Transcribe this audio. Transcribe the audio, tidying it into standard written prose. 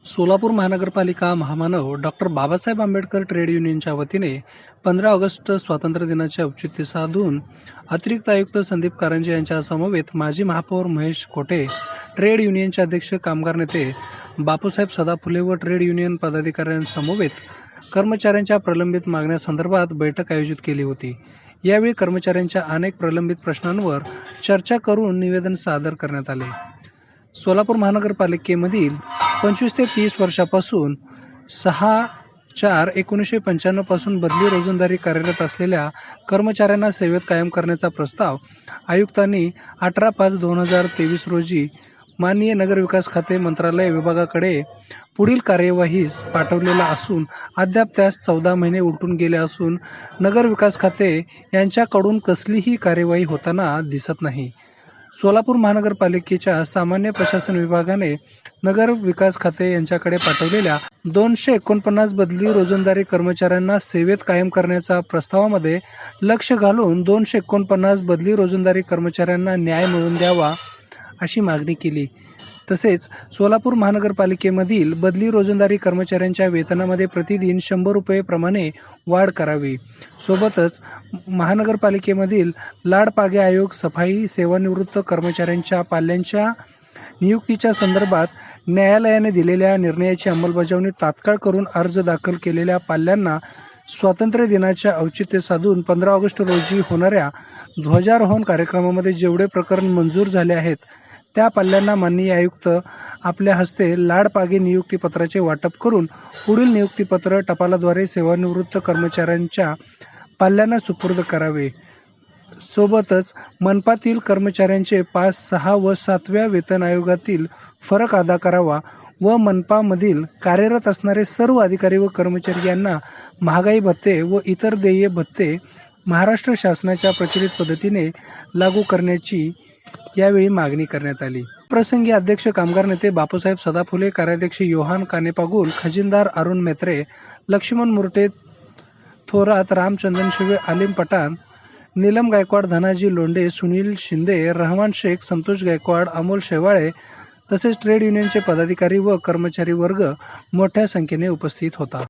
सोलापूर महानगरपालिका महामानव doctor Babasaheb Ambedkar trade युनियनच्या वतीने 15 ऑगस्ट स्वातंत्र्य दिनाचे औचित्य साधून अतिरिक्त आयुक्त संदीप कारंजे यांच्या समवेत माजी महापौर महेश कोठे, ट्रेड युनियनचे अध्यक्ष कामगार नेते बापूसाहेब सदाफुले व ट्रेड युनियन पदाधिकाऱ्यांसमवेत कर्मचाऱ्यांच्या प्रलंबित मागण्यासंदर्भात बैठक आयोजित केली होती। यावेळी कर्मचाऱ्यांच्या अनेक प्रलंबित प्रश्नांवर चर्चा करून निवेदन सादर करण्यात आले। सोलापूर महानगरपालिकेमधील 25 ते 30 वर्षापासून 6/4/1995 पासून बदली रोजंदारी कार्यरत असलेल्या कर्मचाऱ्यांना सेवेत कायम करण्याचा प्रस्ताव आयुक्तांनी 18/5/2023 रोजी माननीय नगरविकास खाते मंत्रालय विभागाकडे पुढील कार्यवाहीस पाठवलेला असून अद्याप त्यास 14 महिने उलटून गेले असून नगरविकास खाते यांच्याकडून कसलीही कार्यवाही होताना दिसत नाही। सोलापूर महानगरपालिकेच्या सामान्य प्रशासन विभागाने नगर विकास खाते यांच्याकडे पाठवलेल्या 249 बदली रोजंदारी कर्मचाऱ्यांना सेवेत कायम करण्याच्या प्रस्तावामध्ये लक्ष घालून 249 बदली रोजंदारी कर्मचाऱ्यांना न्याय मिळवून द्यावा अशी मागणी केली। तसेच सोलापूर महानगरपालिकेमधील बदली रोजंदारी कर्मचाऱ्यांच्या वेतनामध्ये प्रतिदिन 100 रुपये प्रमाणे वाढ करावी। सोबतच महानगरपालिकेमधील लाडपागे आयोग, सफाई, सेवानिवृत्त कर्मचाऱ्यांच्या पाल्यांच्या नियुक्तीच्या संदर्भात न्यायालयाने दिलेल्या निर्णयाची अंमलबजावणी तात्काळ करून अर्ज दाखल केलेल्या पाल्यांना स्वातंत्र्य दिनाच्या औचित्य साधून 15 ऑगस्ट रोजी होणाऱ्या ध्वजारोहण कार्यक्रमामध्ये जेवढे प्रकरण मंजूर झाले आहेत त्या पाल्यांना माननीय आयुक्त आपल्या हस्ते लाडपागे नियुक्तीपत्राचे वाटप करून पुढील नियुक्तीपत्र टपालाद्वारे सेवानिवृत्त कर्मचाऱ्यांच्या पाल्यांना सुपूर्द करावे। सोबतच मनपातील कर्मचाऱ्यांचे 5, 6 व 7व्या वेतन आयोगातील फरक अदा करावा व मनपामधील कार्यरत असणारे सर्व अधिकारी व कर्मचारी यांना महागाई भत्ते व इतर देय भत्ते महाराष्ट्र शासनाच्या प्रचलित पद्धतीने लागू करण्याची यावेळी मागणी करण्यात आली। प्रसंगी अध्यक्ष कामगार नेते बापूसाहेब सदाफुले, कार्याध्यक्ष योहान कानेपागुल, खजिनदार अरुण मेत्रे, लक्ष्मण मुर्टे, थोरात रामचंद्रन शिवे, आलिम पठाण, नीलम गायकवाड, धनाजी लोंढे, सुनील शिंदे, रहमान शेख, संतोष गायकवाड, अमोल शेवाळे तसेच ट्रेड युनियनचे पदाधिकारी व कर्मचारी वर्ग मोठ्या संख्येने उपस्थित होता।